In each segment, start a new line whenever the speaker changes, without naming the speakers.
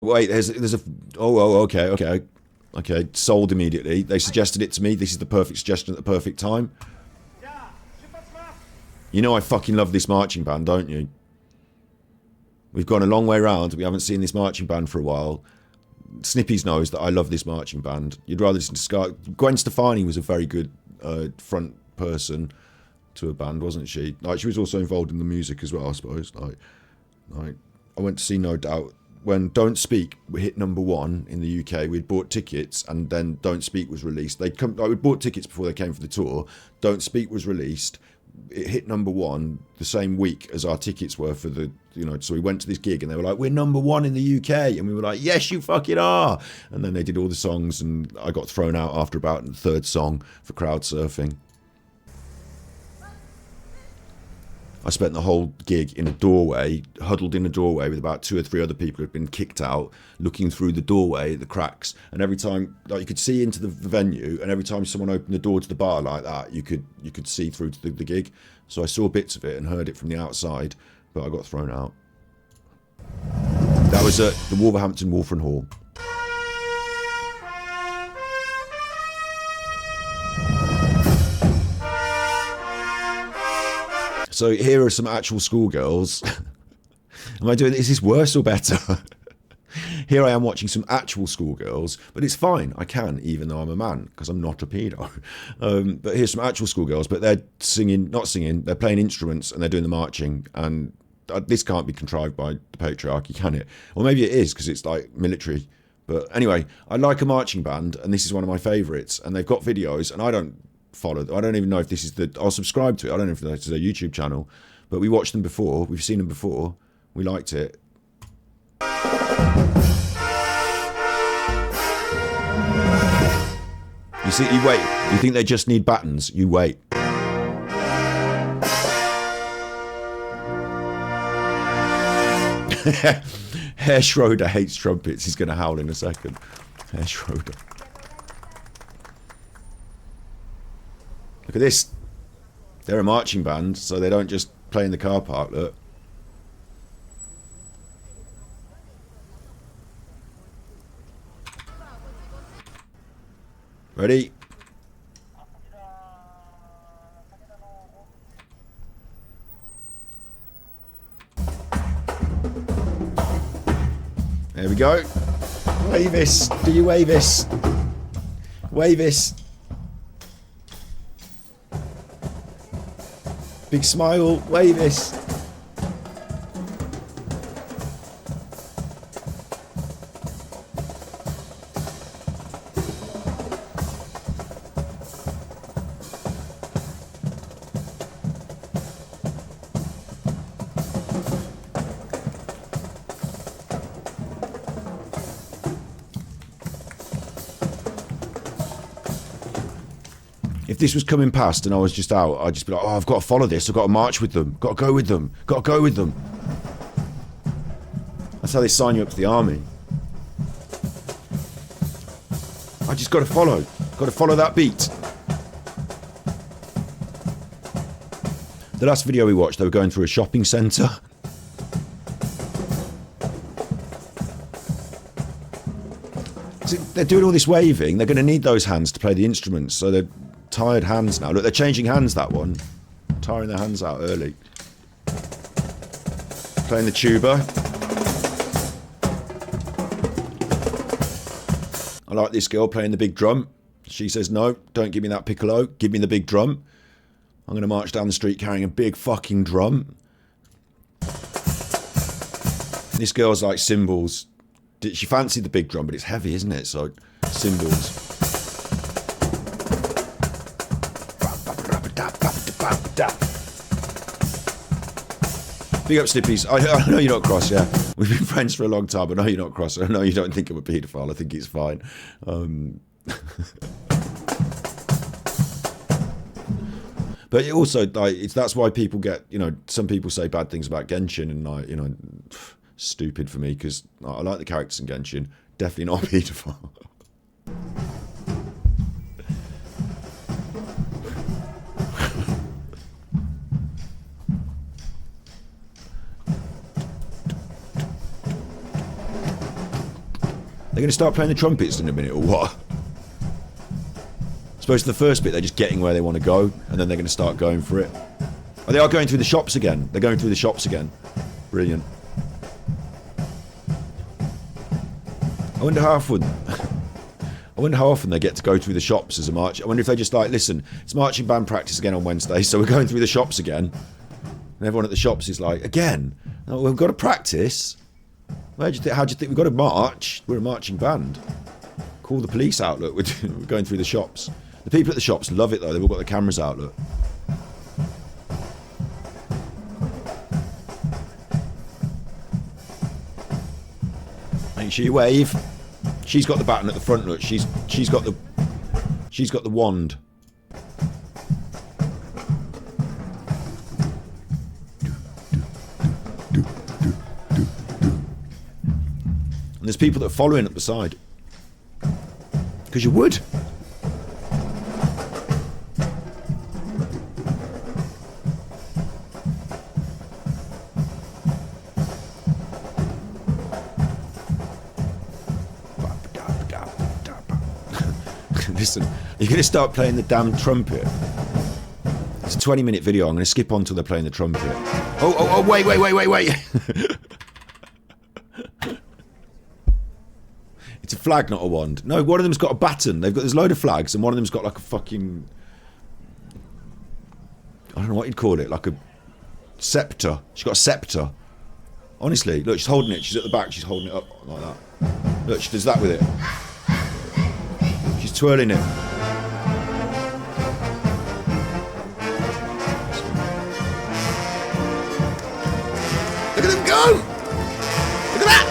Wait, there's a. Okay. Sold immediately. They suggested it to me. This is the perfect suggestion at the perfect time. You know I fucking love this marching band, don't you? We've gone a long way round. We haven't seen this marching band for a while. Snippies knows that I love this marching band. You'd rather listen to Scar. Gwen Stefani was a very good front person to a band, wasn't she? Like, she was also involved in the music as well, I suppose. Like I went to see No Doubt when Don't Speak hit #1 in the UK. We'd bought tickets, and then Don't Speak was released. They'd come. Like, we bought tickets before they came for the tour. Don't Speak was released. It hit #1 the same week as our tickets were for the, so we went to this gig and they were like, we're #1 in the UK, and we were like, yes, you fucking are. And then they did all the songs, and I got thrown out after about the third song for crowd surfing. I spent the whole gig in a doorway, huddled in a doorway with about 2 or 3 other people who had been kicked out, looking through the doorway, the cracks. And every time, like, you could see into the venue, and every time someone opened the door to the bar like that, you could see through to the gig. So I saw bits of it and heard it from the outside, but I got thrown out. That was at the Wolverhampton Wolfram Hall. So here are some actual schoolgirls. Am I doing this? Is this worse or better? Here I am watching some actual schoolgirls, but it's fine. I can, even though I'm a man, because I'm not a pedo. But here's some actual schoolgirls, but they're not singing, they're playing instruments and they're doing the marching. And this can't be contrived by the patriarchy, can it? Or maybe it is, because it's like military. But anyway, I like a marching band, and this is one of my favourites. And they've got videos, and I don't follow them. I don't even know if this is I'll subscribe to it. I don't know if this is their YouTube channel, but we watched them before. We've seen them before. We liked it. You see, you wait. You think they just need battens? You wait. Herr Schroeder hates trumpets. He's going to howl in a second. Herr Schroeder. Look at this. They're a marching band, so they don't just play in the car park, look. Ready? There we go. Wavis. Do you Wavis? Wavis. Big smile. Wavis. If this was coming past and I was just out, I'd just be like, oh, I've got to follow this. I've got to march with them. Got to go with them. Got to go with them. That's how they sign you up to the army. I just got to follow. Got to follow that beat. The last video we watched, they were going through a shopping centre. See, they're doing all this waving. They're going to need those hands to play the instruments, so they're tired hands now. Look, they're changing hands, that one. Tiring their hands out early. Playing the tuba. I like this girl playing the big drum. She says, no, don't give me that piccolo. Give me the big drum. I'm going to march down the street carrying a big fucking drum. This girl's like cymbals. She fancied the big drum, but it's heavy, isn't it? So, cymbals. Big up, Snippies. I know you're not cross, yeah. We've been friends for a long time. I know you're not cross. I know you don't think I'm a paedophile. I think it's fine. But it also, like, that's why people get, some people say bad things about Genshin, and stupid for me, because I like the characters in Genshin. Definitely not a paedophile. They're going to start playing the trumpets in a minute, or what? I suppose the first bit, they're just getting where they want to go, and then they're going to start going for it. Oh, they are going through the shops again. They're going through the shops again. Brilliant. I wonder how often they get to go through the shops as a march. I wonder if they just like, listen, it's marching band practice again on Wednesday, so we're going through the shops again. And everyone at the shops is like, again? Oh, we've got to practice. How do you think we've got to march? We're a marching band. Call the police out, look, we're going through the shops. The people at the shops love it though, they've all got their cameras out, look. Make sure you wave. She's got the baton at the front, look. She's got the wand. And there's people that are following up the side. Because you would. Listen, you're going to start playing the damn trumpet. It's a 20-minute video. I'm going to skip on till they're playing the trumpet. Oh, wait. It's a flag, not a wand. No, one of them's got a baton. There's a load of flags, and one of them's got like a fucking... I don't know what you'd call it. Like a scepter. She's got a scepter. Honestly, look, she's holding it. She's at the back. She's holding it up like that. Look, she does that with it. She's twirling it. Look at them go! Look at that!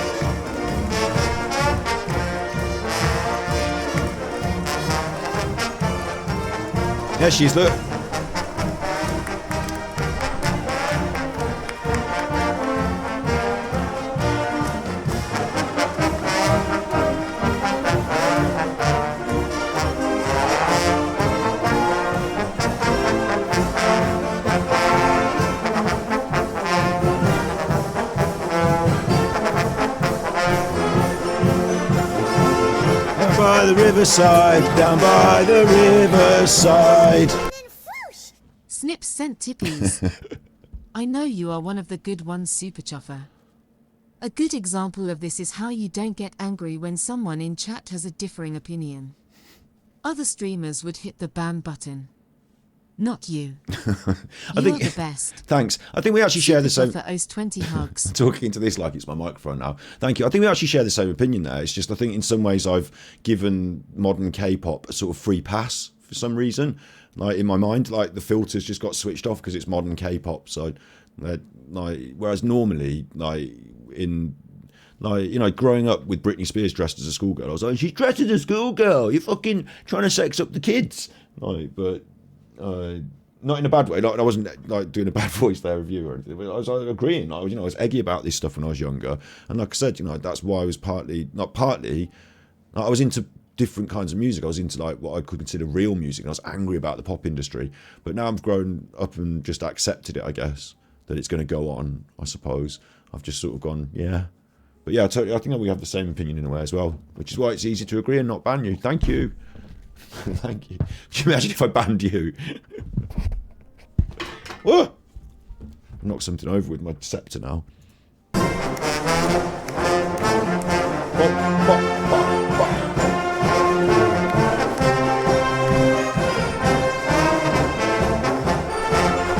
There she is, look. The riverside, down by the riverside.
Snips sent tippies. I know you are one of the good ones, Super Chuffer. A good example of this is how you don't get angry when someone in chat has a differing opinion. Other streamers would hit the ban button. Not you. You're the best.
Thanks. I think we actually share the same...
For owes 20 hugs.
Talking into this like it's my microphone now. Thank you. I think we actually share the same opinion there. It's just I think in some ways I've given modern K-pop a sort of free pass for some reason. Like in my mind, like the filters just got switched off because it's modern K-pop. So, like, whereas normally, like growing up with Britney Spears dressed as a schoolgirl, I was like, she's dressed as a schoolgirl. You're fucking trying to sex up the kids. Like, but. Not in a bad way. Like I wasn't like doing a bad voice there of you or anything. But I was agreeing. I was eggy about this stuff when I was younger, and like I said, that's why I was I was into different kinds of music. I was into like what I could consider real music. And I was angry about the pop industry, but now I've grown up and just accepted it. I guess that it's going to go on. I suppose I've just sort of gone, yeah. But yeah, totally. I think that we have the same opinion in a way as well, which is why it's easy to agree and not ban you. Thank you. Thank you. Can you imagine if I banned you? Whoa! Knock something over with my scepter now.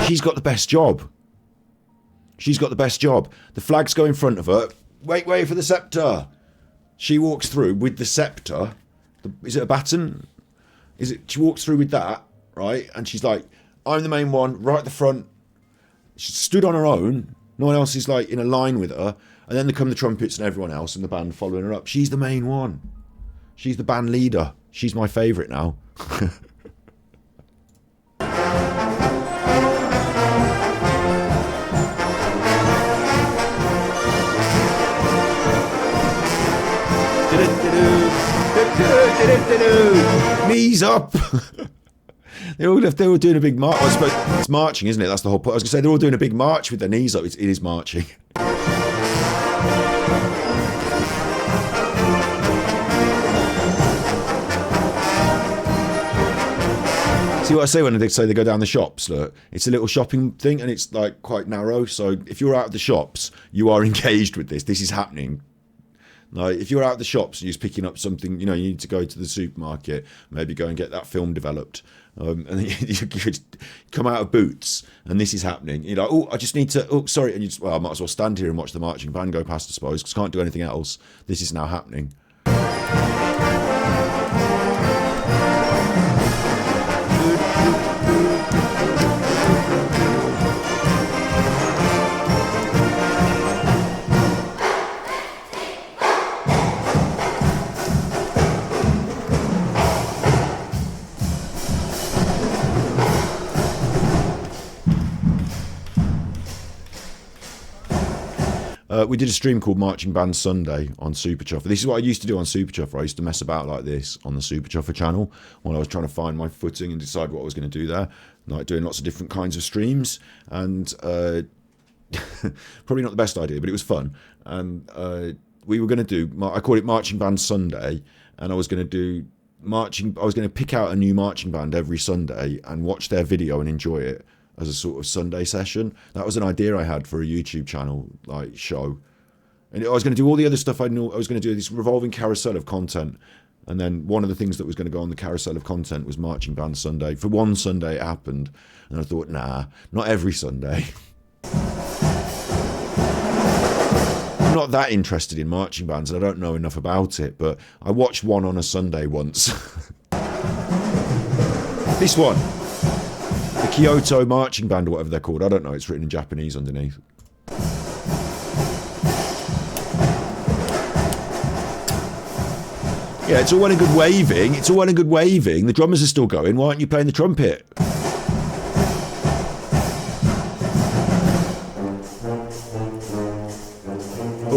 She's got the best job. She's got the best job. The flags go in front of her. Wait for the scepter. She walks through with the scepter. Is it a baton? She walks through with that, right? And she's like, I'm the main one, right at the front. She stood on her own. No one else is like in a line with her. And then there come the trumpets and everyone else and the band following her up. She's the main one. She's the band leader. She's my favourite now. Knees up. They're all doing a big march. I suppose it's marching, isn't it? That's the whole point. I was going to say they're all doing a big march with their knees up. It is marching. See what I say when they say they go down the shops? Look, it's a little shopping thing, and it's like quite narrow. So if you're out of the shops, you are engaged with this. This is happening. Like if you're out of the shops and you're just picking up something, you need to go to the supermarket, maybe go and get that film developed, and then you come out of Boots, and this is happening. You're like, oh, I just need to. Oh, sorry, and you just, well, I might as well stand here and watch the marching band go past, I suppose, because I can't do anything else. This is now happening. We did a stream called Marching Band Sunday on Super Chuffer. This is what I used to do on Super Chuffer. I used to mess about like this on the Super Chuffer channel while I was trying to find my footing and decide what I was going to do there. Like doing lots of different kinds of streams, and probably not the best idea, but it was fun. And we were going to do, I called it Marching Band Sunday, and I was going to do I was going to pick out a new marching band every Sunday and watch their video and enjoy it as a sort of Sunday session. That was an idea I had for a YouTube channel like show, and I was going to do all the other stuff I knew. I was going to do this revolving carousel of content, and then one of the things that was going to go on the carousel of content was Marching Band Sunday. For one Sunday it happened, and I thought, nah, not every Sunday. I'm not that interested in marching bands, and I don't know enough about it, but I watched one on a Sunday once. This one, the Kyoto Marching Band, or whatever they're called. I don't know, it's written in Japanese underneath. Yeah, it's all well and good waving. It's all well and good waving. The drummers are still going. Why aren't you playing the trumpet?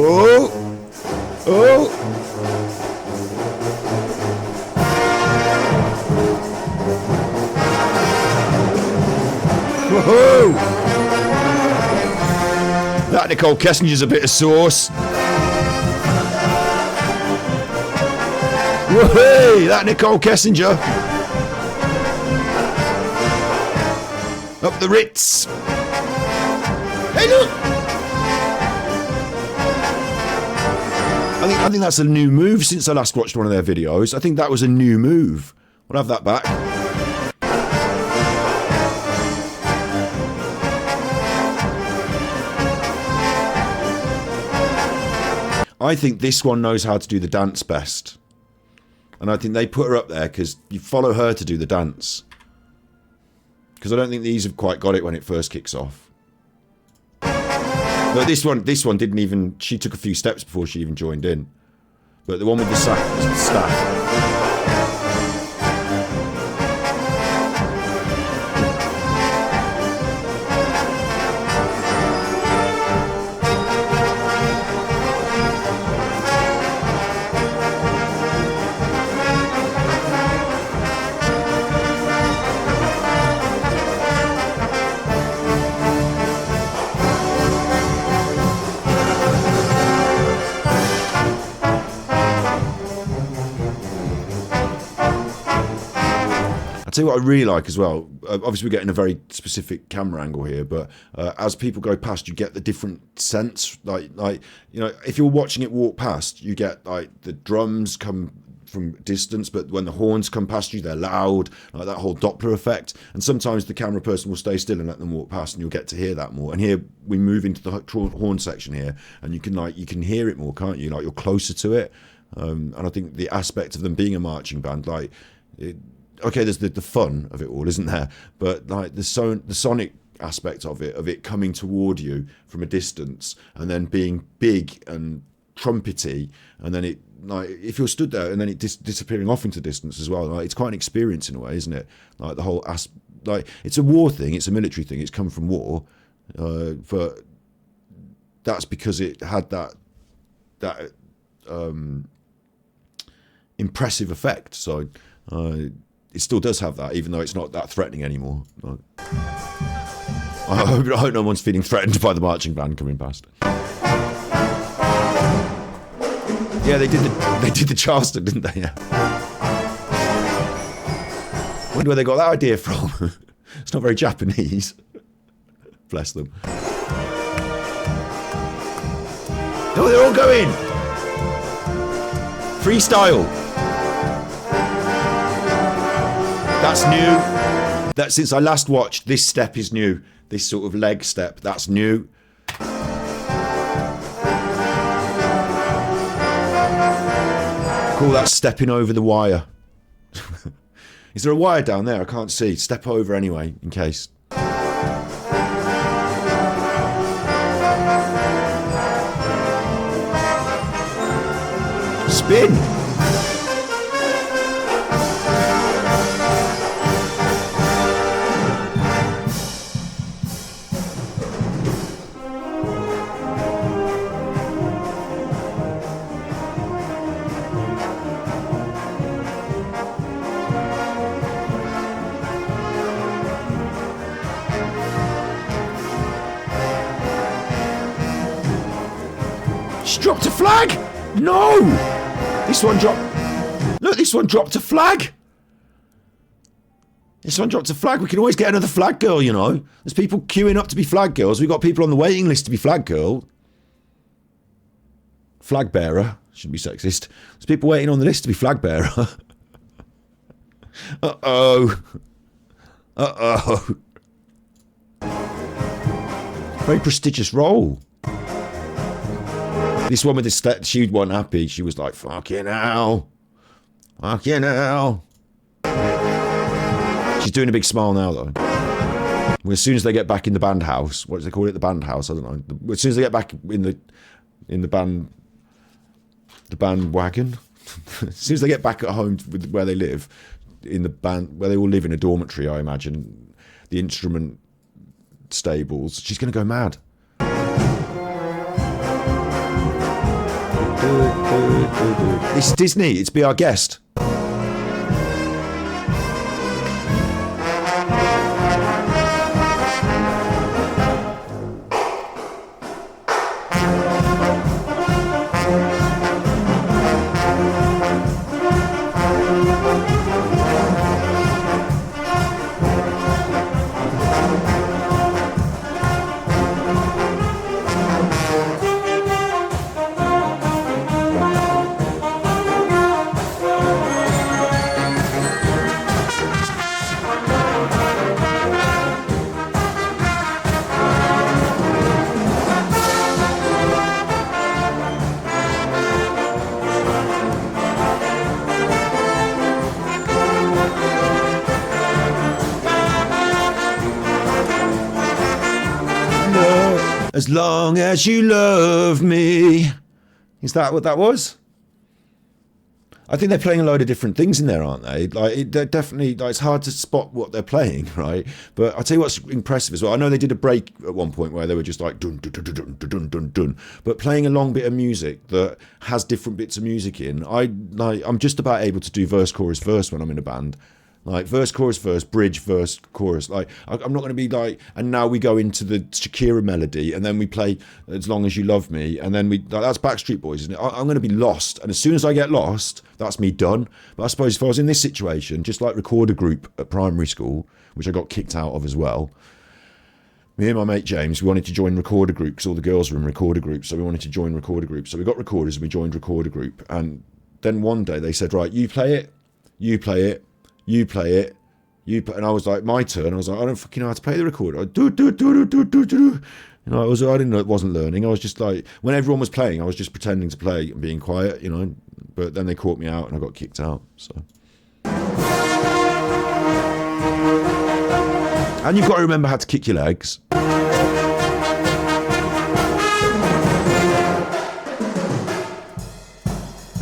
Oh! Oh! Woohoo! That Nicole Kessinger's a bit of sauce. Woohoo! That Nicole Kessinger. Up the Ritz. Hey, look! I think that's a new move since I last watched one of their videos. I think that was a new move. We'll have that back. I think this one knows how to do the dance best. And I think they put her up there because you follow her to do the dance. Because I don't think these have quite got it when it first kicks off. No, this one didn't even... She took a few steps before she even joined in. But the one with the staff... I'll tell you what I really like as well. Obviously, we're getting a very specific camera angle here, but as people go past, you get the different sense. Like you know, if you're watching it walk past, you get like the drums come from distance, but when the horns come past you, they're loud, like that whole Doppler effect. And sometimes the camera person will stay still and let them walk past, and you'll get to hear that more. And here we move into the horn section here, and you can hear it more, can't you? Like you're closer to it. And I think the aspect of them being a marching band, like. Okay, there's the fun of it all, isn't there? But like the sonic aspect of it coming toward you from a distance, and then being big and trumpety, and then it like if you're stood there and then it disappearing off into distance as well. Like it's quite an experience in a way, isn't it? Like the whole like it's a war thing, it's a military thing, it's come from war, but that's because it had that impressive effect. So. It still does have that, even though it's not that threatening anymore. I hope no one's feeling threatened by the marching band coming past. Yeah, they did the Charleston, didn't they? Yeah. wonder where they got that idea from. It's not very Japanese. Bless them. Oh, they're all going. Freestyle. That's new. That since I last watched, this step is new. This sort of leg step, that's new. Call that stepping over the wire. Is there a wire down there? I can't see. Step over anyway, in case. Spin! She dropped a flag! No! This one dropped... Look, this one dropped a flag! This one dropped a flag. We can always get another flag girl, you know. There's people queuing up to be flag girls. We've got people on the waiting list to be flag girl. Flag bearer. Shouldn't be sexist. There's people waiting on the list to be flag bearer. Uh-oh. Uh-oh. Very prestigious role. This one with the step, she wasn't happy. She was like, fucking hell. Fucking hell. She's doing a big smile now, though. Well, as soon as they get back in the band house, what do they call it? The band house? I don't know. As soon as they get back in the band wagon. As soon as they get back at home where they live, in the band, where they all live in a dormitory, I imagine, the instrument stables, she's going to go mad. This is Disney. It's Be Our Guest. As long as you love me. Is that what that was? I think they're playing a load of different things in there, aren't they? Like, they're definitely, like, it's hard to spot what they're playing, right? But I'll tell you what's impressive as well. I know they did a break at one point where they were just like dun dun dun dun dun dun dun dun, but playing a long bit of music that has different bits of music in. I'm just about able to do verse, chorus, verse when I'm in a band. Like verse, chorus, verse, bridge, verse, chorus. Like I'm not going to be like, and now we go into the Shakira melody, and then we play As Long As You Love Me, and then that's Backstreet Boys, isn't it? I'm going to be lost, and as soon as I get lost, that's me done. But I suppose if I was in this situation, just like Recorder Group at primary school, which I got kicked out of as well, me and my mate James, we wanted to join Recorder Group because all the girls were in Recorder Group, so we wanted to join Recorder Group. So we got recorders and we joined Recorder Group, and then one day they said, right, you play it, you play it, you play it, and I was like, my turn. I was like, I don't fucking know how to play the recorder. I do. You know, I didn't know it wasn't learning. I was just like, when everyone was playing, I was just pretending to play and being quiet, you know. But then they caught me out and I got kicked out. So. And you've got to remember how to kick your legs.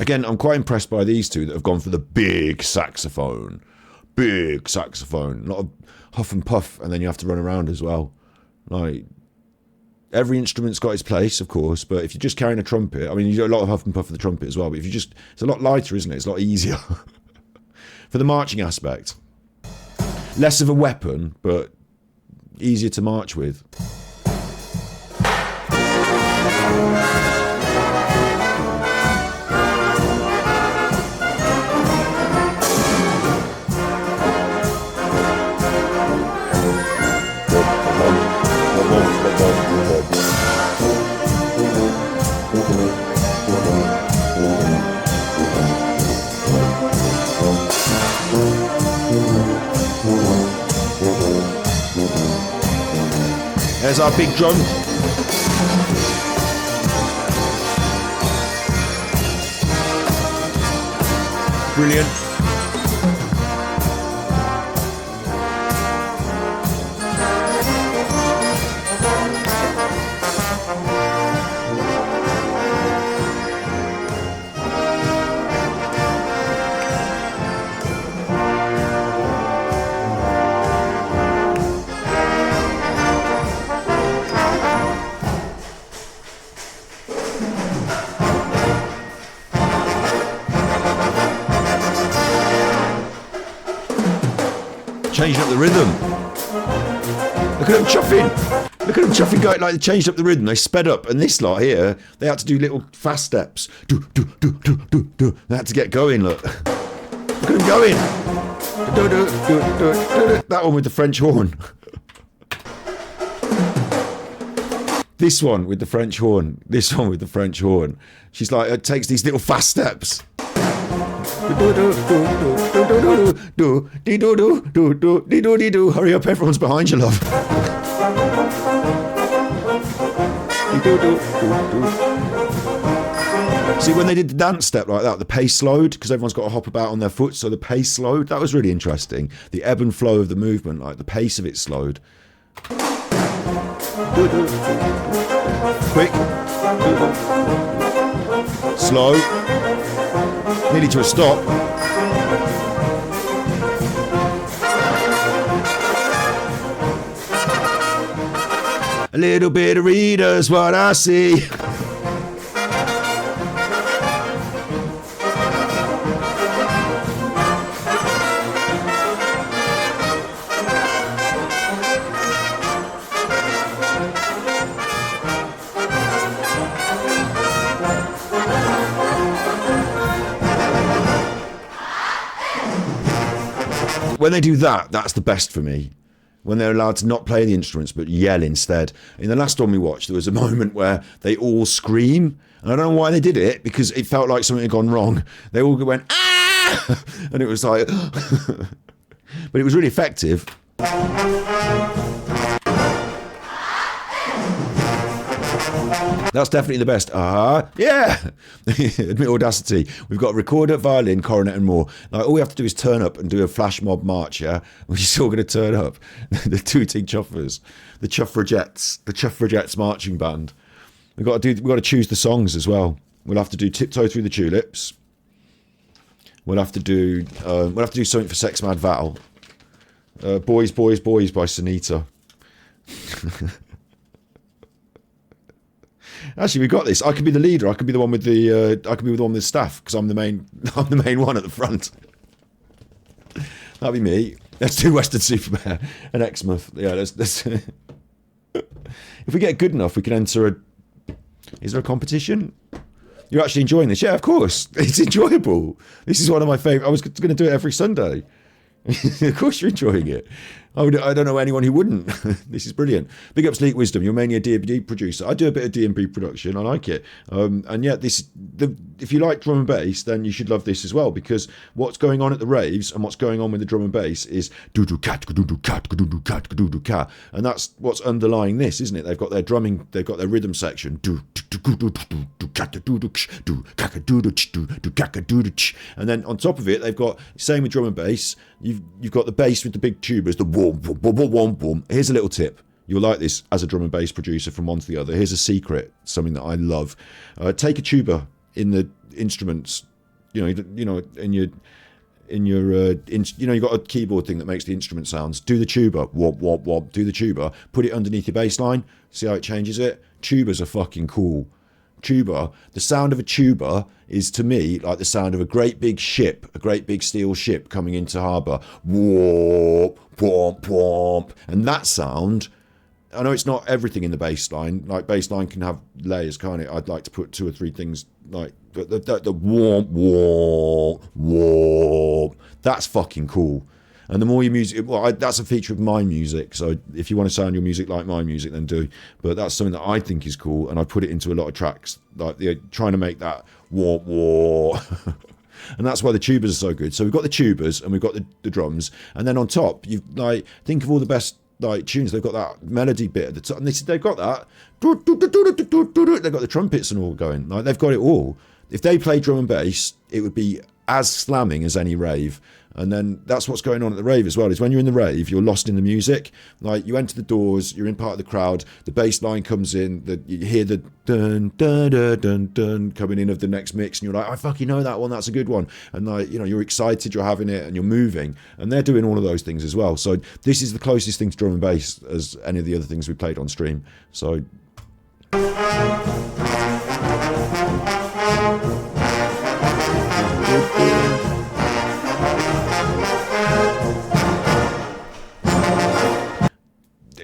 Again, I'm quite impressed by these two that have gone for the big saxophone. Big saxophone. A lot of huff and puff, and then you have to run around as well. Like, every instrument's got its place, of course, but if you're just carrying a trumpet, I mean, you do a lot of huff and puff for the trumpet as well, but if you just, it's a lot lighter, isn't it? It's a lot easier. For the marching aspect. Less of a weapon, but easier to march with. There's our big drum. Brilliant. Changing up the rhythm. Look at them chuffing. Look at them chuffing going like they changed up the rhythm. They sped up. And this lot here, they had to do little fast steps. Do, do, do, do, do, do. They had to get going, look. Look at them going. Do, do, do, do, do, do. That one with the French horn. This one with the French horn. This one with the French horn. She's like, it takes these little fast steps. Hurry up, everyone's behind you, love. See, when they did the dance step like that, the pace slowed because everyone's got to hop about on their foot, so the pace slowed. That was really interesting. The ebb and flow of the movement, like the pace of it slowed. Quick. Slow. Nearly to a stop. A little bit of Rita's what I see. When they do that, that's the best for me. When they're allowed to not play the instruments but yell instead. In the last one we watched, there was a moment where they all scream. And I don't know why they did it, because it felt like something had gone wrong. They all went, ah! And it was like... But it was really effective. That's definitely the best. Yeah. Admit Audacity. We've got recorder, violin, cornet, and more. Like, all we have to do is turn up and do a flash mob march. Yeah, we're still going to turn up. The Tooting Chuffers, the Chuffragettes marching band. We've got to choose the songs as well. We'll have to do Tiptoe Through the Tulips. We'll have to do something for Sex Mad Val. Boys, Boys, Boys by Sunita. Actually, we've got this. I could be the leader. I could be the one with the. I could be the one with the staff because I'm the main. I'm the main one at the front. That'll be me. Let's do Western Superman and Exmouth. Yeah, let's. If we get good enough, we can enter a. Is there a competition? You're actually enjoying this? Yeah, of course. It's enjoyable. This is one of my favourite. I was going to do it every Sunday. Of course you're enjoying it. I don't know anyone who wouldn't. This is brilliant. Big up Sleek Wisdom. You're mainly a D&B producer. I do a bit of D&B production. I like it. And yet, if you like drum and bass, then you should love this as well, because what's going on at the raves and what's going on with the drum and bass is do-do-cat, do-do-cat, do-do-cat, do-do-cat. And that's what's underlying this, isn't it? They've got their drumming, they've got their rhythm section. And then on top of it, they've got, same with drum and bass, you've got the bass with the big tubas, the boom, boom, boom, boom, boom, boom. Here's a little tip. You'll like this as a drum and bass producer from one to the other. Here's a secret, something that I love. Take a tuba in the instruments, in your you've got a keyboard thing that makes the instrument sounds. Do the tuba, womp, womp, womp, do the tuba. Put it underneath your bass line. See how it changes it? Tubas are fucking cool. Tuba, the sound of a tuba is to me like the sound of a great big ship, a great big steel ship coming into harbour. Whoop, womp, womp. And that sound, I know it's not everything in the bass line. Like, bass line can have layers, can't it? I'd like to put 2 or 3 things like the womp, womp, womp. That's fucking cool. And the more your music, that's a feature of my music. So if you want to sound your music like my music, then do. But that's something that I think is cool, and I put it into a lot of tracks, like trying to make that war war. And that's why the tubas are so good. So we've got the tubas and we've got the drums, and then on top, think of all the best like tunes. They've got that melody bit at the top, and they've got that. They've got the trumpets and all going. Like they've got it all. If they play drum and bass, it would be as slamming as any rave. And then that's what's going on at the rave as well, is when you're in the rave, you're lost in the music. Like you enter the doors, you're in part of the crowd, the bass line comes in, you hear the dun dun dun dun dun coming in of the next mix, and you're like, I fucking know that one, that's a good one. And like, you know, you're excited, you're having it, and you're moving. And they're doing all of those things as well. So this is the closest thing to drum and bass as any of the other things we played on stream. So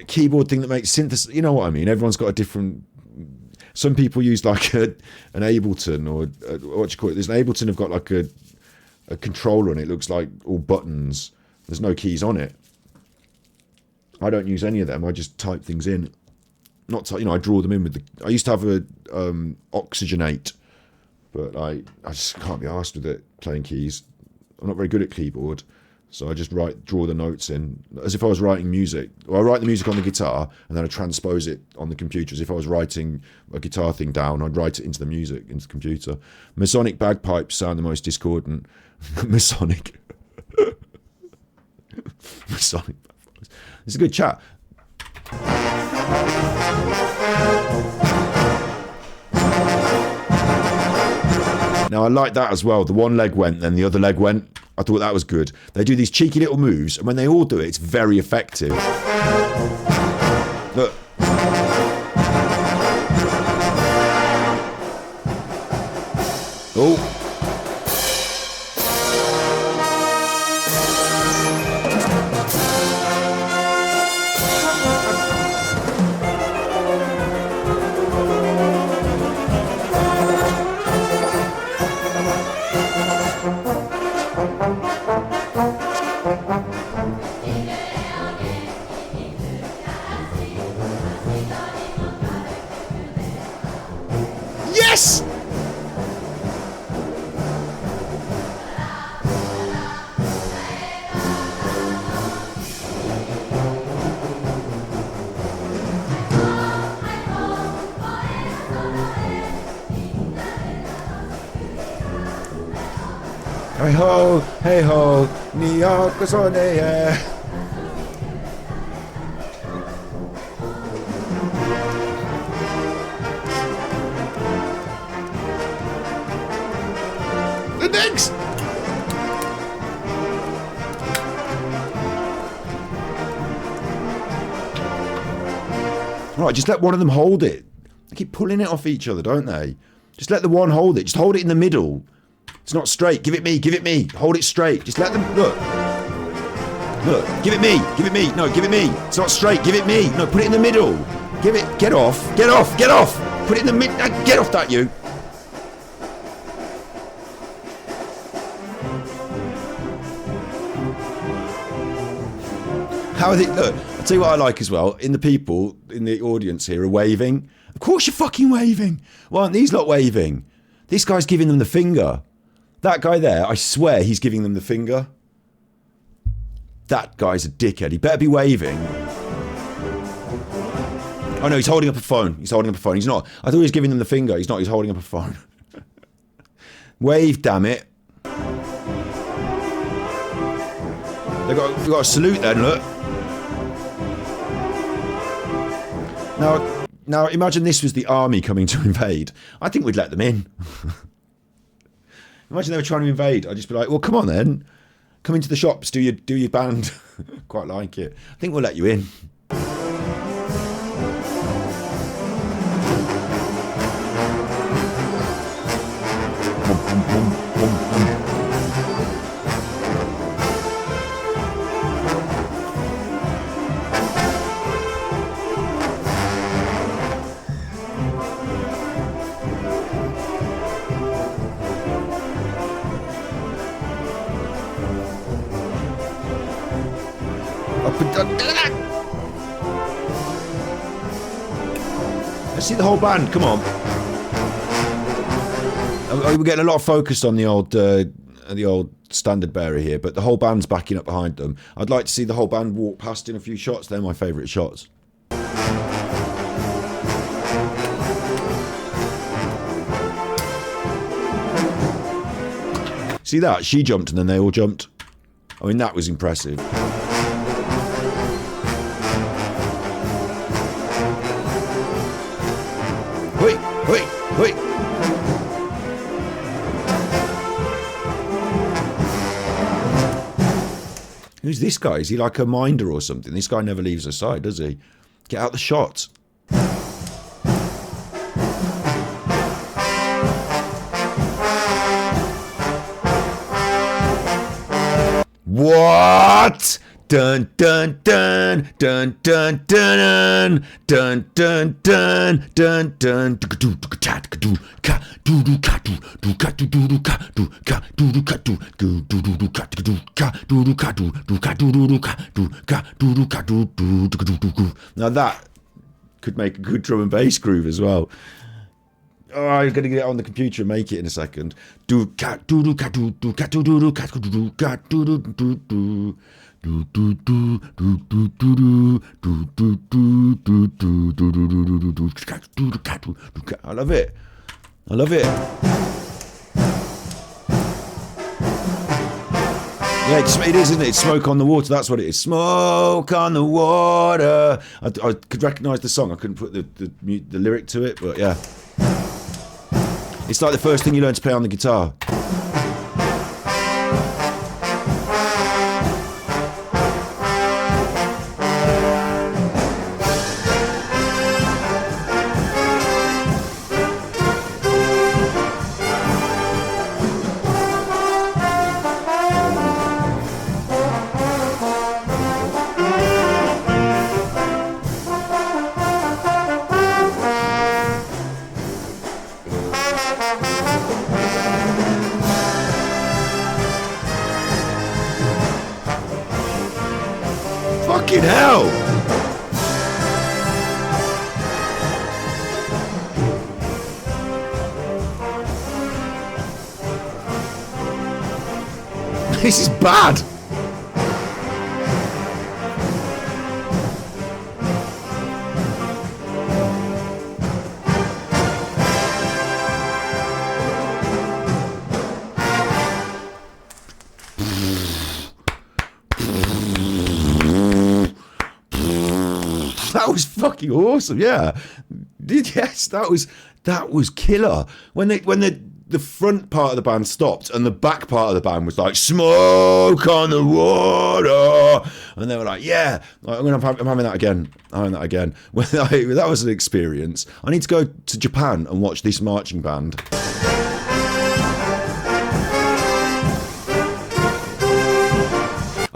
keyboard thing that makes synthesis, you know what I mean? Everyone's got a different. Some people use like an Ableton or what you call it. There's an Ableton have got like a controller and it looks like all buttons. There's no keys on it. I don't use any of them. I just type things in. I draw them in with the. I used to have a Oxygenate, but I just can't be arsed with it playing keys. I'm not very good at keyboard. So I just draw the notes in as if I was writing music. Or I write the music on the guitar and then I transpose it on the computer. As if I was writing a guitar thing down, I'd write it into the music, into the computer. Masonic bagpipes sound the most discordant. Masonic. Masonic bagpipes. It's a good chat. Now I like that as well. The one leg went, then the other leg went. I thought that was good. They do these cheeky little moves, and when they all do it, it's very effective. Look. Oh. Yes! Hey ho, New York is on the air. The Knicks! Right, just let one of them hold it. They keep pulling it off each other, don't they? Just let the one hold it. Just hold it in the middle. It's not straight. Give it me. Give it me. Hold it straight. Just let them... Look. Look. Give it me. Give it me. No, give it me. It's not straight. Give it me. No, put it in the middle. Give it... Get off. Get off. Get off. Put it in the middle. Get off that, you. How are they... Look. I'll tell you what I like as well. In the people in the audience here are waving. Of course you're fucking waving. Why aren't these lot waving? This guy's giving them the finger. That guy there, I swear he's giving them the finger. That guy's a dickhead. He better be waving. Oh no, he's holding up a phone. He's holding up a phone. He's not. I thought he was giving them the finger. He's not. He's holding up a phone. Wave, damn it. We've got a salute then, look. Now imagine this was the army coming to invade. I think we'd let them in. Imagine they were trying to invade. I'd just be like, well, come on then. Come into the shops, do your band. Quite like it. I think we'll let you in. Let's see the whole band, come on. We're getting a lot of focus on the old the old standard bearer here, but the whole band's backing up behind them. I'd like to see the whole band walk past in a few shots. They're my favourite shots. See that? She jumped and then they all jumped. I mean, that was impressive. Wait, wait, wait. Who's this guy? Is he like a minder or something? This guy never leaves her side, does he? Get out the shot. What? Dun dun dun dun dun dun dun dun dun dun dun now that could make a good drum and bass groove as well. Oh, I'm going to get it on the computer and make it in a second. I love it. I love it. Yeah, it is, isn't it? It's Smoke on the Water. That's what it is. Smoke on the water. I could recognise the song. I couldn't put the lyric to it, but yeah. It's like the first thing you learn to play on the guitar. Fucking hell! This is bad! That was fucking awesome, yeah. Yes, that was killer. When the front part of the band stopped and the back part of the band was like, smoke on the water, and they were like, yeah, I'm having that again. I'm having that again. Well, that was an experience. I need to go to Japan and watch this marching band.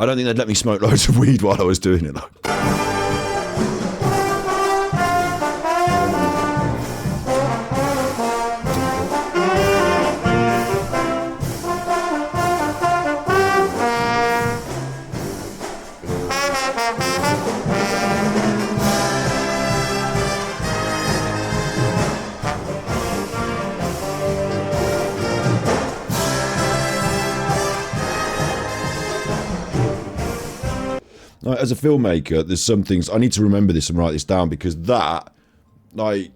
I don't think they'd let me smoke loads of weed while I was doing it though. As a filmmaker, there's some things I need to remember this and write this down, because that, like,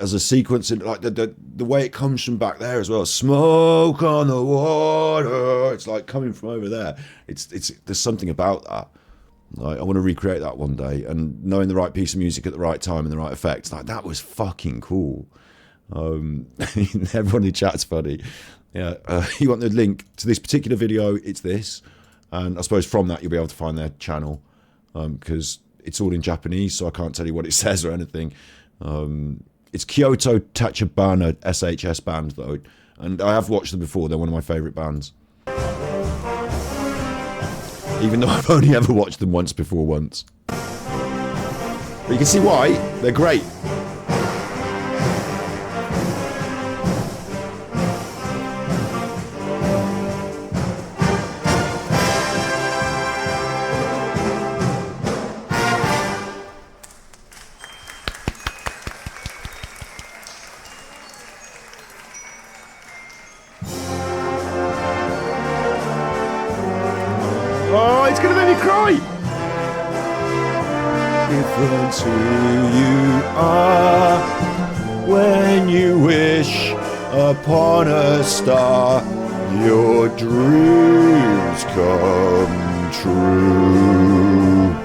as a sequence, like the way it comes from back there as well, smoke on the water, it's like coming from over there. It's there's something about that. Like, I want to recreate that one day, and knowing the right piece of music at the right time and the right effects, like, that was fucking cool. Everyone in chat's funny. Yeah, you want the link to this particular video? It's this. And I suppose from that you'll be able to find their channel, because it's all in Japanese, so I can't tell you what it says or anything. It's Kyoto Tachibana SHS band though, and I have watched them before. They're one of my favourite bands, even though I've only ever watched them once. But you can see why. They're great. cry. Difference who you are when you wish upon a star, your dreams come true.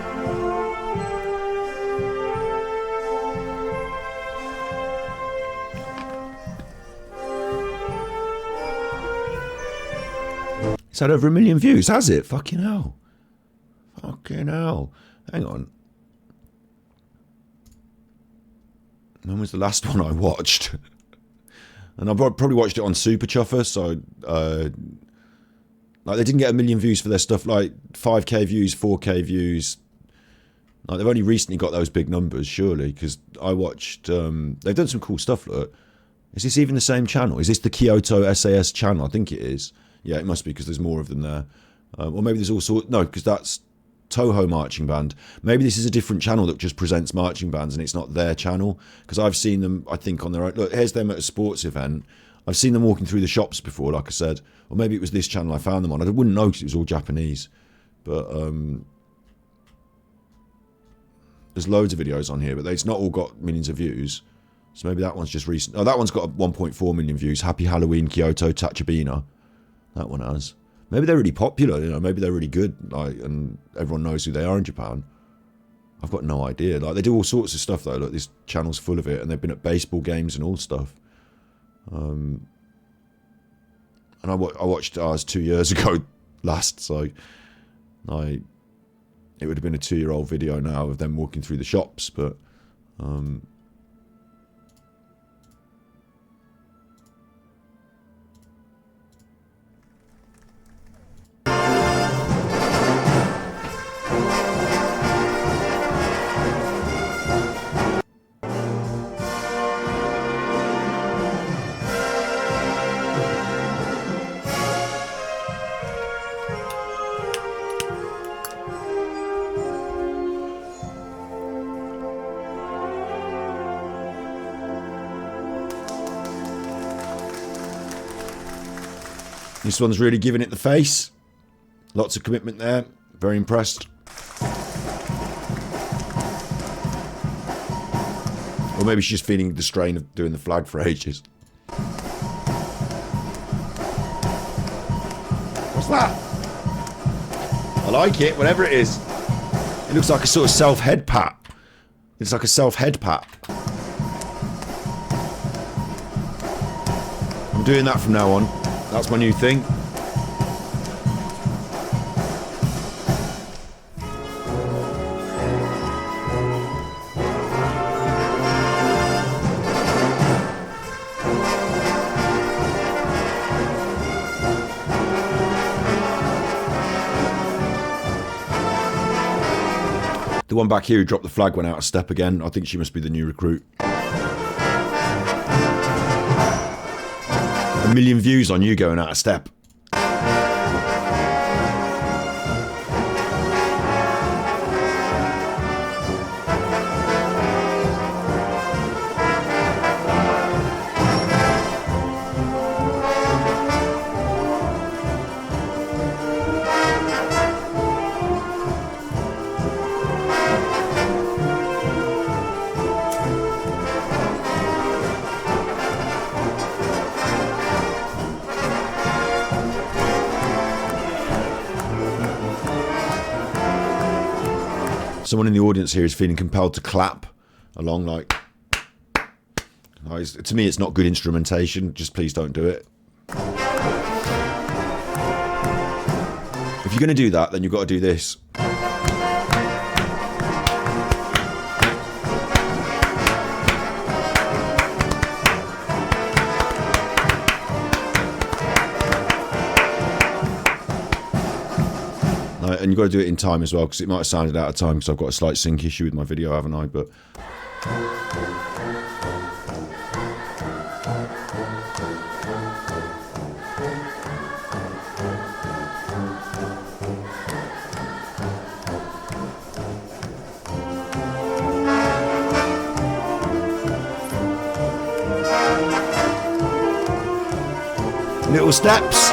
It's had over 1 million views, has it? Fucking hell. Fucking hell. Hang on. When was the last one I watched? And I probably watched it on Super Chuffer, so like they didn't get 1 million views for their stuff, like 5k views, 4k views. Like they've only recently got those big numbers, surely, because I watched. They've done some cool stuff. Look, is this even the same channel? Is this the Kyoto SAS channel? I think it is. Yeah, it must be because there's more of them there. Or maybe there's also no, because that's Toho Marching Band. Maybe this is a different channel that just presents marching bands and it's not their channel, because I've seen them, I think, on their own. Look, here's them at a sports event. I've seen them walking through the shops before, like I said. Or maybe it was this channel I found them on. I wouldn't know because it was all Japanese. But there's loads of videos on here, but it's not all got millions of views. So maybe that one's just recent. Oh, that one's got 1.4 million views. Happy Halloween Kyoto Tachabina. That one has. Maybe they're really popular, you know, maybe they're really good, like, and everyone knows who they are in Japan. I've got no idea. Like, they do all sorts of stuff, though. Look, this channel's full of it, and they've been at baseball games and all stuff. And I watched ours 2 years ago last, so it would have been a 2-year-old video now of them walking through the shops, but this one's really giving it the face. Lots of commitment there. Very impressed. Or maybe she's feeling the strain of doing the flag for ages. What's that? I like it, whatever it is. It looks like a sort of self-head pat. It's like a self-head pat. I'm doing that from now on. That's my new thing. The one back here who dropped the flag went out of step again. I think she must be the new recruit. 1 million views on you going out of step. Someone in the audience here is feeling compelled to clap along, like to me it's not good instrumentation. Just please don't do it. If you're going to do that, then you've got to do this. And you've got to do it in time as well, because it might have sounded out of time because I've got a slight sync issue with my video, haven't I? But little steps.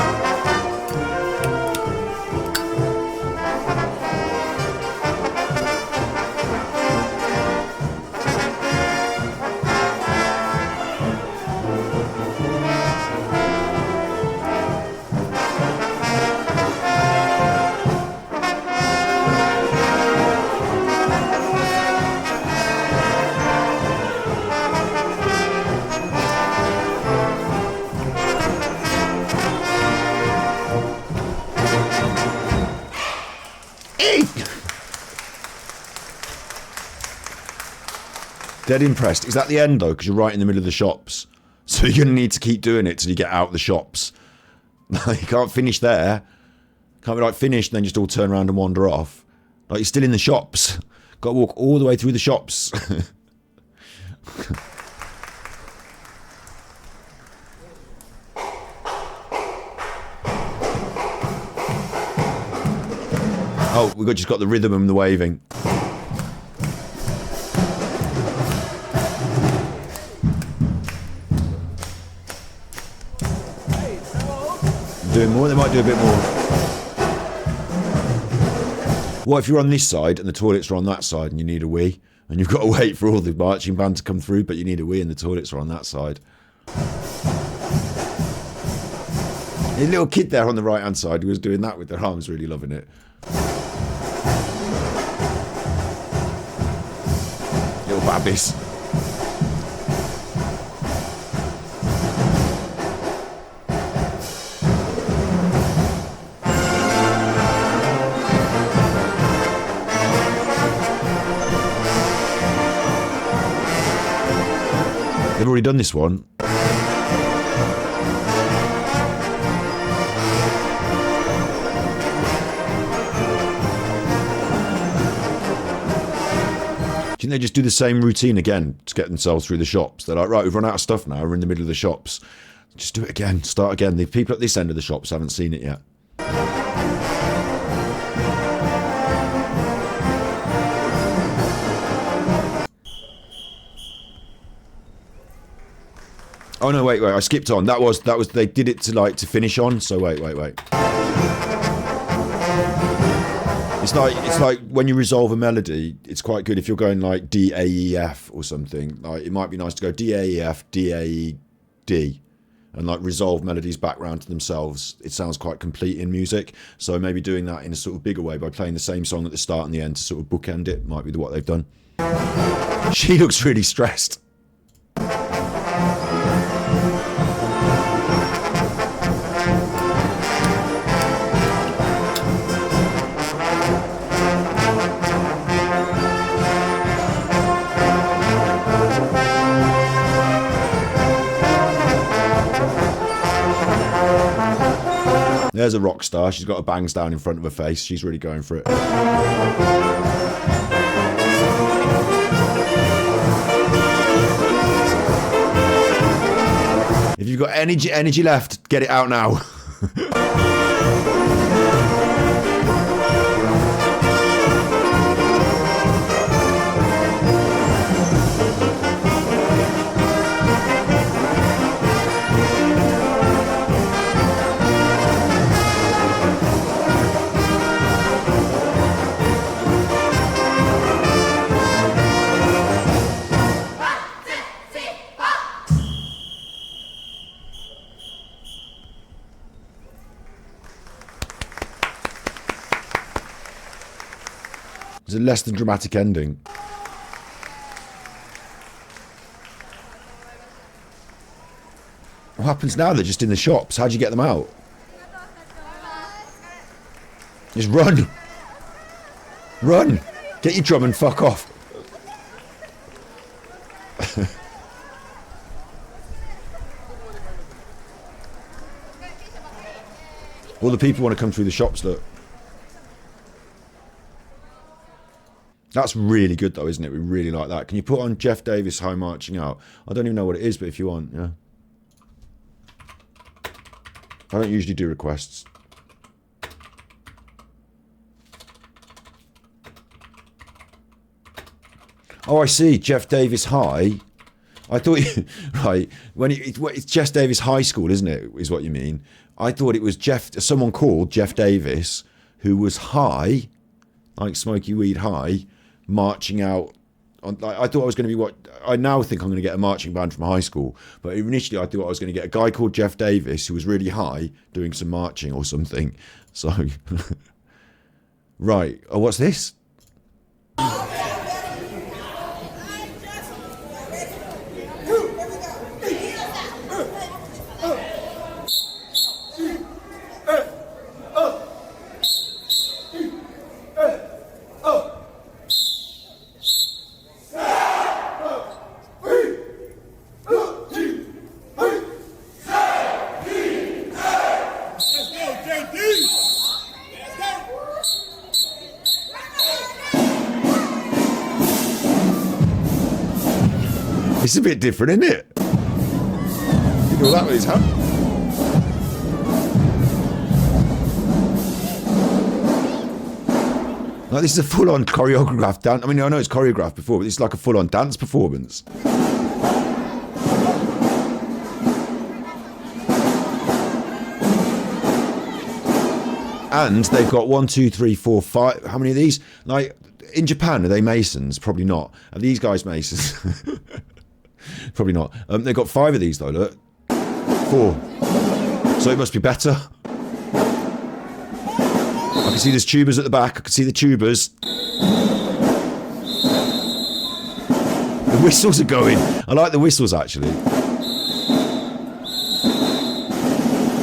Dead impressed. Is that the end though? Because you're right in the middle of the shops. So you're going to need to keep doing it till you get out the shops. You can't finish there. Can't be like finished and then just all turn around and wander off. Like you're still in the shops. Got to walk all the way through the shops. Oh, we've just got the rhythm and the waving. Doing more, they might do a bit more. What if you're on this side and the toilets are on that side and you need a wee? And you've got to wait for all the marching band to come through, but you need a wee and the toilets are on that side. A little kid there on the right hand side who was doing that with their arms, really loving it. Little babbies. They've already done this one. Do you think they just do the same routine again to get themselves through the shops? They're like, right, we've run out of stuff now. We're in the middle of the shops. Just do it again. Start again. The people at this end of the shops haven't seen it yet. Oh no, wait, I skipped on. That was they did it to finish on. So wait. It's like when you resolve a melody, it's quite good if you're going like D A E F or something. Like it might be nice to go D A E F D A E D and like resolve melodies back round to themselves. It sounds quite complete in music. So maybe doing that in a sort of bigger way by playing the same song at the start and the end to sort of bookend it might be what they've done. She looks really stressed. There's a rock star. She's got her bangs down in front of her face. She's really going for it. If you've got energy left, get it out now. It's a less than dramatic ending. What happens now? They're just in the shops. How do you get them out? Just run. Run. Get your drum and fuck off. All the people want to come through the shops, look. That's really good though, isn't it? We really like that. Can you put on Jeff Davis High Marching Out? I don't even know what it is, but if you want, yeah. I don't usually do requests. Oh, I see. Jeff Davis High. I thought you, right, it's Jeff Davis High School, isn't it? Is what you mean. I thought it was someone called Jeff Davis who was high, like Smoky Weed High, marching out. I thought I was going to be what I now think I'm going to get a marching band from high school, but initially I thought I was going to get a guy called Jeff Davis who was really high doing some marching or something. So, right. Oh, what's this? It's a bit different, isn't it? Look at that with his hand. Like, this is a full-on choreographed dance. I mean, I know it's choreographed before, but it's like a full-on dance performance. And they've got 1, 2, 3, 4, 5. How many of these? Like, in Japan, are they Masons? Probably not. Are these guys Masons? Probably not. They've got 5 of these, though, look. 4. So it must be better. I can see there's tubers at the back. I can see the tubers. The whistles are going. I like the whistles, actually.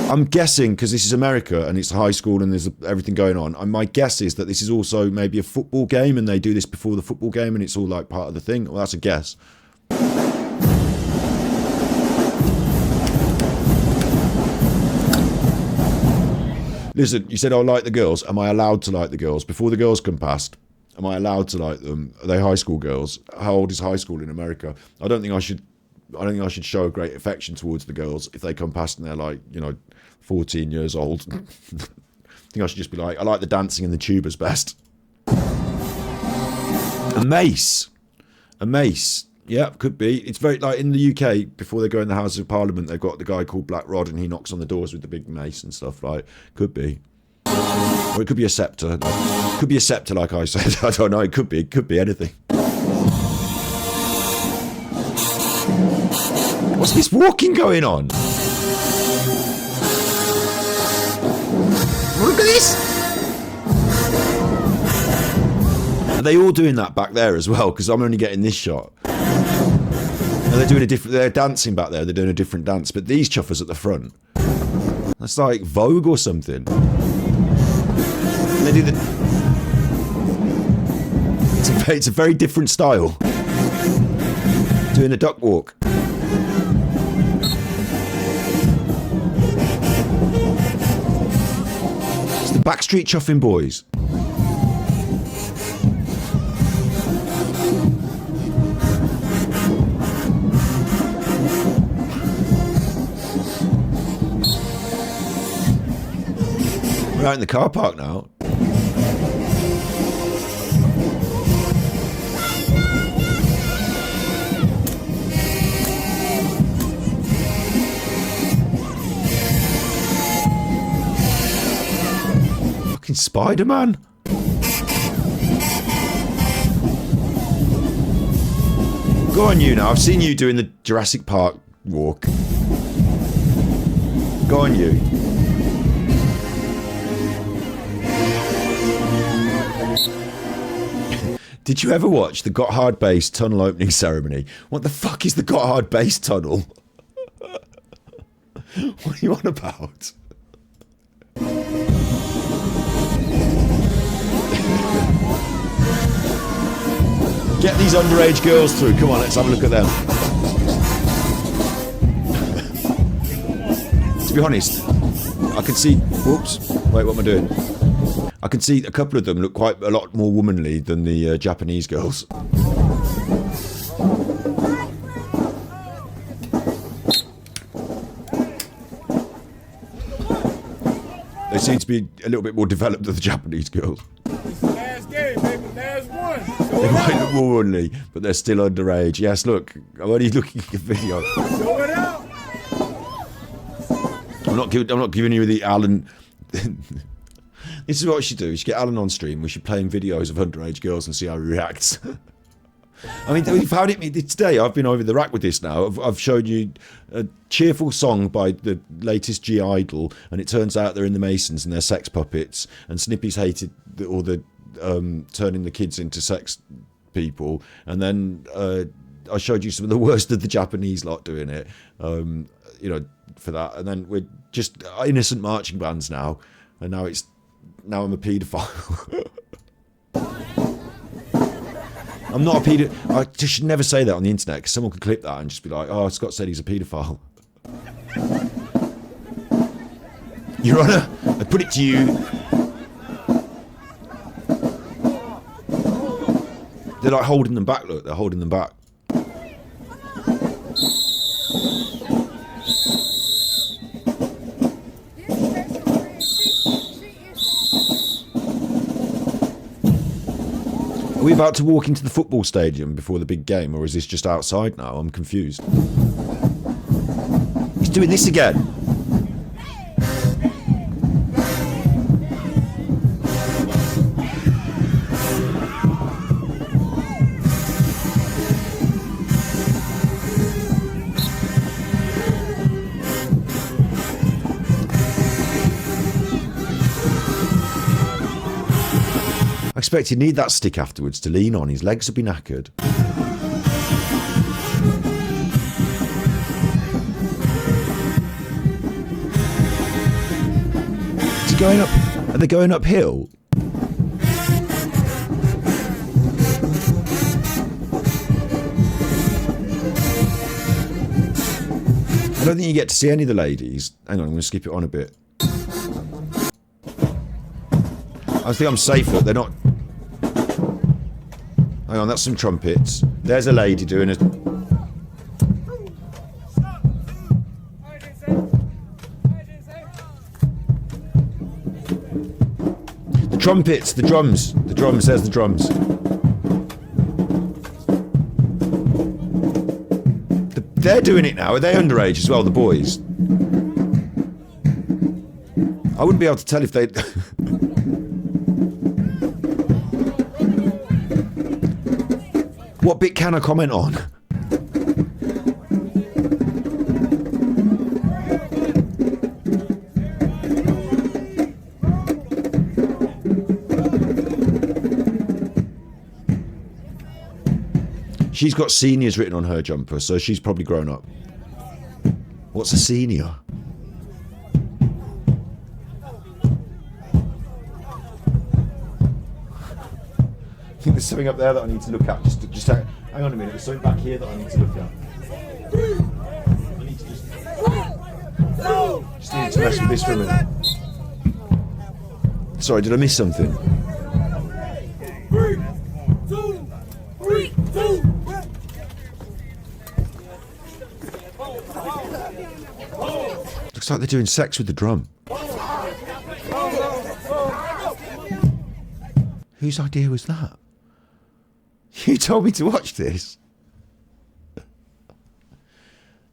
I'm guessing, because this is America and it's high school and there's everything going on, my guess is that this is also maybe a football game and they do this before the football game and it's all like part of the thing. Well, that's a guess. Listen, you said I like the girls. Am I allowed to like the girls? Before the girls come past, am I allowed to like them? Are they high school girls? How old is high school in America? I don't think I should show a great affection towards the girls if they come past and they're like, 14 years old. I think I should just be like, I like the dancing and the tubers best. A mace. Yeah, could be. It's very, like, in the UK, before they go in the Houses of Parliament, they've got the guy called Black Rod and he knocks on the doors with the big mace and stuff, right? Could be. Or it could be a scepter. Could be a scepter, like I said. I don't know. It could be anything. What's this walking going on? Look at this! Are they all doing that back there as well? Because I'm only getting this shot. And they're dancing back there. They're doing a different dance. But these chuffers at the front, that's like Vogue or something. And they do it's a very different style. Doing a duck walk. It's the Backstreet Chuffing Boys. We're out in the car park now. Fucking Spider-Man. Go on, you now. I've seen you doing the Jurassic Park walk. Go on, you. Did you ever watch the Gotthard Base tunnel opening ceremony? What the fuck is the Gotthard Base tunnel? What are you on about? Get these underage girls through. Come on, let's have a look at them. To be honest, I can see... Whoops. Wait, what am I doing? I can see a couple of them look quite a lot more womanly than the Japanese girls. They seem to be a little bit more developed than the Japanese girls.
It's the last game, baby. Last one.
They might look more womanly, but they're still underage. Yes, look. I'm only looking at the video.
Show it out.
I'm not giving you the Alan... This is what we should do. We should get Alan on stream. We should play him videos of underage girls and see how he reacts. I mean, we've had it today. I've been over the rack with this now. I've showed you a cheerful song by the latest G Idol, and it turns out they're in the Masons and they're sex puppets. And Snippy's hated all the turning the kids into sex people. And then I showed you some of the worst of the Japanese lot doing it. For that. And then we're just innocent marching bands now, and now I'm a paedophile. I'm not a paedophile. I just should never say that on the internet, because someone could clip that and just be like, oh, Scott said he's a paedophile. Your Honour, I put it to you. They're like holding them back, look, they're holding them back. Are we about to walk into the football stadium before the big game, or is this just outside now? I'm confused. He's doing this again. I expect he'd need that stick afterwards to lean on. His legs would be knackered. Is he going up? Are they going uphill? I don't think you get to see any of the ladies. Hang on, I'm going to skip it on a bit. I think I'm safer. They're not. Hang on, that's some trumpets. There's a lady doing a. The trumpets, the drums. The drums, there's the drums. They're doing it now. Are they underage as well, the boys? I wouldn't be able to tell if they. What bit can I comment on? She's got seniors written on her jumper, so she's probably grown up. What's a senior? I think there's something up there that I need to look at. Just hang on a minute. There's something back here that I need to look at. I need to just need to mess with this for a minute. Sorry, did I miss something?
3, 2, 3, 2.
Looks like they're doing sex with the drum. Whose idea was that? You told me to watch this.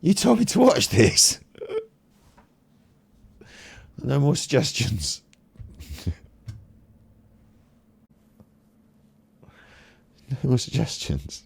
You told me to watch this. No more suggestions. No more suggestions.